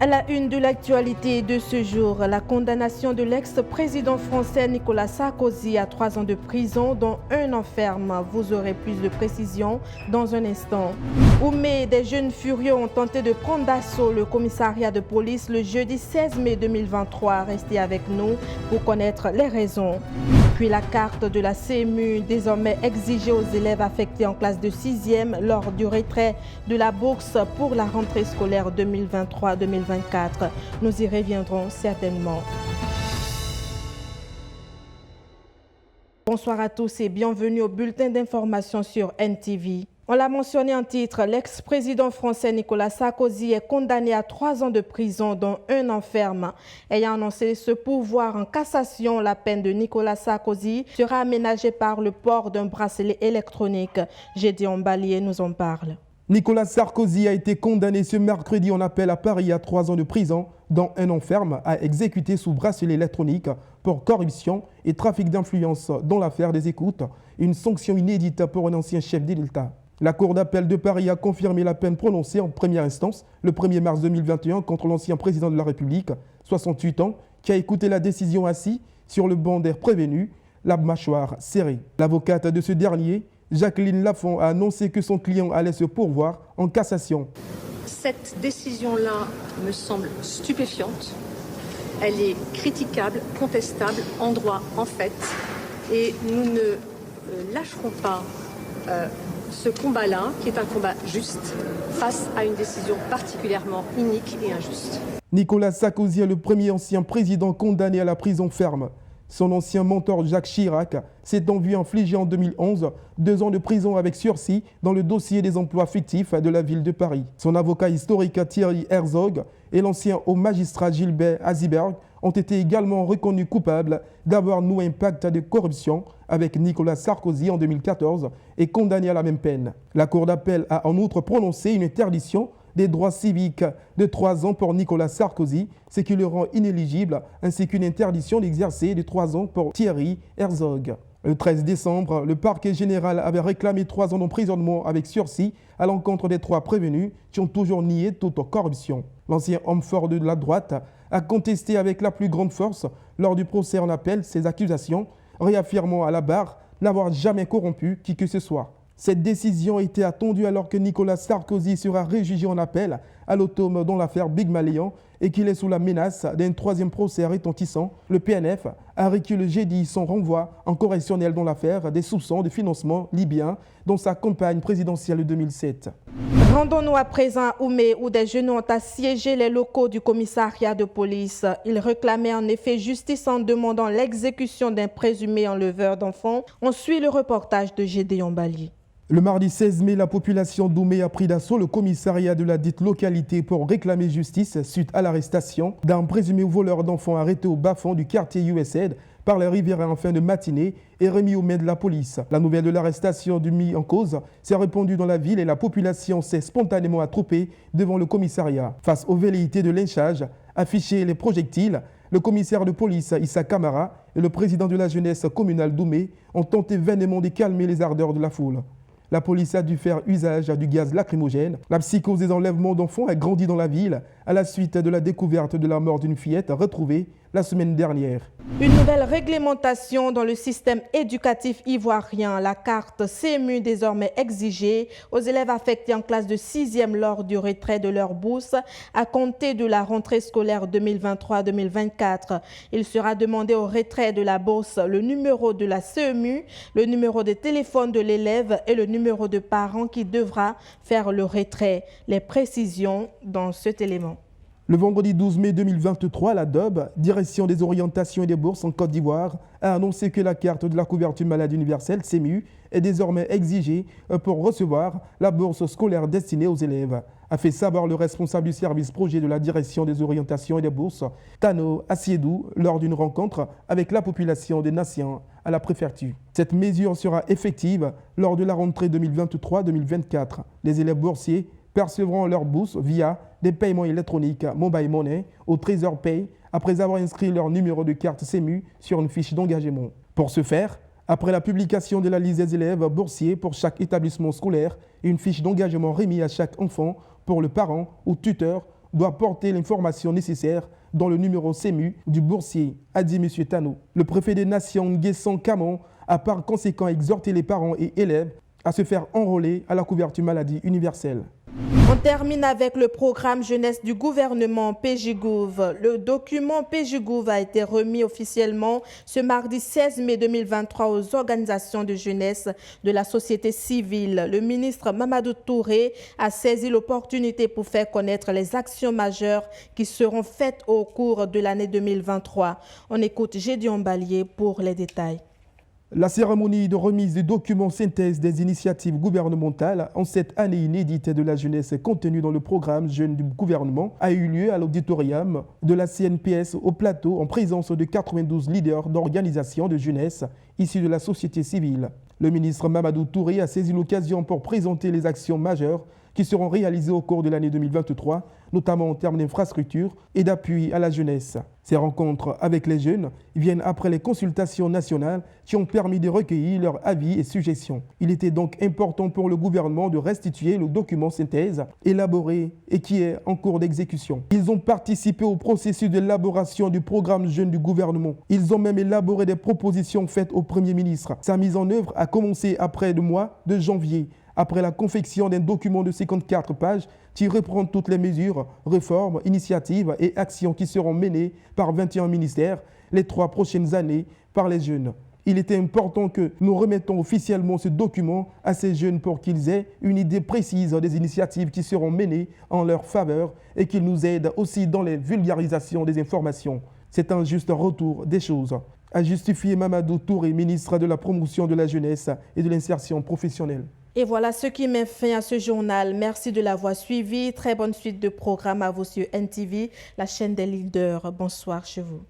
À la une de l'actualité de ce jour, la condamnation de l'ex-président français Nicolas Sarkozy à 3 ans de prison, dont 1 an ferme. Vous aurez plus de précisions dans un instant. Oumé, des jeunes furieux ont tenté de prendre d'assaut le commissariat de police le jeudi 16 mai 2023. Restez avec nous pour connaître les raisons. Puis la carte de la CMU, désormais exigée aux élèves affectés en classe de 6e lors du retrait de la bourse pour la rentrée scolaire 2023-2024. Nous y reviendrons certainement. Bonsoir à tous et bienvenue au bulletin d'information sur NTV. On l'a mentionné en titre, l'ex-président français Nicolas Sarkozy est condamné à 3 ans de prison, dont 1 an ferme. Ayant annoncé ce pouvoir en cassation, la peine de Nicolas Sarkozy sera aménagée par le port d'un bracelet électronique. Gédéon Balier nous en parle. Nicolas Sarkozy a été condamné ce mercredi en appel à Paris à 3 ans de prison, dont 1 an ferme, à exécuter sous bracelet électronique pour corruption et trafic d'influence dans l'affaire des écoutes, une sanction inédite pour un ancien chef de l'État. La Cour d'appel de Paris a confirmé la peine prononcée en première instance le 1er mars 2021 contre l'ancien président de la République, 68 ans, qui a écouté la décision assis sur le banc d'air prévenu, la mâchoire serrée. L'avocate de ce dernier, Jacqueline Lafont, a annoncé que son client allait se pourvoir en cassation. Cette décision-là me semble stupéfiante. Elle est critiquable, contestable, en droit, en fait. Et nous ne lâcherons pas ce combat-là, qui est un combat juste, face à une décision particulièrement inique et injuste. Nicolas Sarkozy est le premier ancien président condamné à la prison ferme. Son ancien mentor Jacques Chirac s'étant vu infliger en 2011 2 ans de prison avec sursis dans le dossier des emplois fictifs de la ville de Paris. Son avocat historique Thierry Herzog et l'ancien haut magistrat Gilbert Aziberg ont été également reconnus coupables d'avoir noué un pacte de corruption avec Nicolas Sarkozy en 2014 et condamnés à la même peine. La Cour d'appel a en outre prononcé une interdiction des droits civiques de 3 ans pour Nicolas Sarkozy, ce qui le rend inéligible, ainsi qu'une interdiction d'exercer de 3 ans pour Thierry Herzog. Le 13 décembre, le parquet général avait réclamé 3 ans d'emprisonnement avec sursis à l'encontre des 3 prévenus qui ont toujours nié toute corruption. L'ancien homme fort de la droite a contesté avec la plus grande force lors du procès en appel ces accusations, réaffirmant à la barre n'avoir jamais corrompu qui que ce soit. Cette décision était attendue alors que Nicolas Sarkozy sera réjugé en appel à l'automne dans l'affaire Big Malian et qu'il est sous la menace d'un 3e procès retentissant. Le PNF a reculé jeudi son renvoi en correctionnel dans l'affaire des soupçons de financement libyen dans sa campagne présidentielle de 2007. Rendons-nous à présent à Oumé où des jeunes ont assiégé les locaux du commissariat de police. Ils réclamaient en effet justice en demandant l'exécution d'un présumé enleveur d'enfants. On suit le reportage de Gédéon Balier. Le mardi 16 mai, la population d'Oumé a pris d'assaut le commissariat de la dite localité pour réclamer justice suite à l'arrestation d'un présumé voleur d'enfants arrêté au bas-fond du quartier USAID par les riverains en fin de matinée et remis aux mains de la police. La nouvelle de l'arrestation du mis en cause s'est répandue dans la ville et la population s'est spontanément attroupée devant le commissariat. Face aux velléités de lynchage, afficher les projectiles, le commissaire de police Issa Kamara et le président de la jeunesse communale d'Oumé ont tenté vainement de calmer les ardeurs de la foule. La police a dû faire usage du gaz lacrymogène. La psychose des enlèvements d'enfants a grandi dans la ville à la suite de la découverte de la mort d'une fillette retrouvée la semaine dernière. Une nouvelle réglementation dans le système éducatif ivoirien. La carte CMU désormais exigée aux élèves affectés en classe de 6e lors du retrait de leur bourse à compter de la rentrée scolaire 2023-2024. Il sera demandé au retrait de la bourse le numéro de la CMU, le numéro de téléphone de l'élève et le numéro de parent qui devra faire le retrait. Les précisions dans cet élément. Le vendredi 12 mai 2023, la DOB, Direction des orientations et des bourses en Côte d'Ivoire, a annoncé que la carte de la couverture maladie universelle, CMU, est désormais exigée pour recevoir la bourse scolaire destinée aux élèves, a fait savoir le responsable du service projet de la Direction des orientations et des bourses, Tano Assiedou, lors d'une rencontre avec la population des Nations à la préfecture. Cette mesure sera effective lors de la rentrée 2023-2024. Les élèves boursiers percevront leur bourse via des paiements électroniques Mobile Money au Trésor Pay après avoir inscrit leur numéro de carte CMU sur une fiche d'engagement. Pour ce faire, après la publication de la liste des élèves boursiers pour chaque établissement scolaire et une fiche d'engagement remise à chaque enfant pour le parent ou tuteur doit porter l'information nécessaire dans le numéro CEMU du boursier, a dit M. Tano. Le préfet des Nations, Nguessan Kamon, a par conséquent exhorté les parents et élèves à se faire enrôler à la couverture maladie universelle. On termine avec le programme jeunesse du gouvernement PJGouv. Le document PJGouv a été remis officiellement ce mardi 16 mai 2023 aux organisations de jeunesse de la société civile. Le ministre Mamadou Touré a saisi l'opportunité pour faire connaître les actions majeures qui seront faites au cours de l'année 2023. On écoute Gédion Balier pour les détails. La cérémonie de remise du document synthèse des initiatives gouvernementales en cette année inédite de la jeunesse contenue dans le programme Jeunes du gouvernement a eu lieu à l'auditorium de la CNPS au Plateau en présence de 92 leaders d'organisations de jeunesse issus de la société civile. Le ministre Mamadou Touré a saisi l'occasion pour présenter les actions majeures qui seront réalisées au cours de l'année 2023, notamment en termes d'infrastructures et d'appui à la jeunesse. Ces rencontres avec les jeunes viennent après les consultations nationales qui ont permis de recueillir leurs avis et suggestions. Il était donc important pour le gouvernement de restituer le document synthèse élaboré et qui est en cours d'exécution. Ils ont participé au processus d'élaboration du programme Jeunes du gouvernement. Ils ont même élaboré des propositions faites au Premier ministre. Sa mise en œuvre a commencé après le mois de janvier, après la confection d'un document de 54 pages qui reprend toutes les mesures, réformes, initiatives et actions qui seront menées par 21 ministères les 3 prochaines années par les jeunes. Il était important que nous remettons officiellement ce document à ces jeunes pour qu'ils aient une idée précise des initiatives qui seront menées en leur faveur et qu'ils nous aident aussi dans les vulgarisations des informations. C'est un juste retour des choses, a justifié Mamadou Touré, ministre de la Promotion de la Jeunesse et de l'Insertion professionnelle. Et voilà ce qui met fin à ce journal. Merci de l'avoir suivi. Très bonne suite de programmes à vous sur NTV, la chaîne des leaders. Bonsoir chez vous.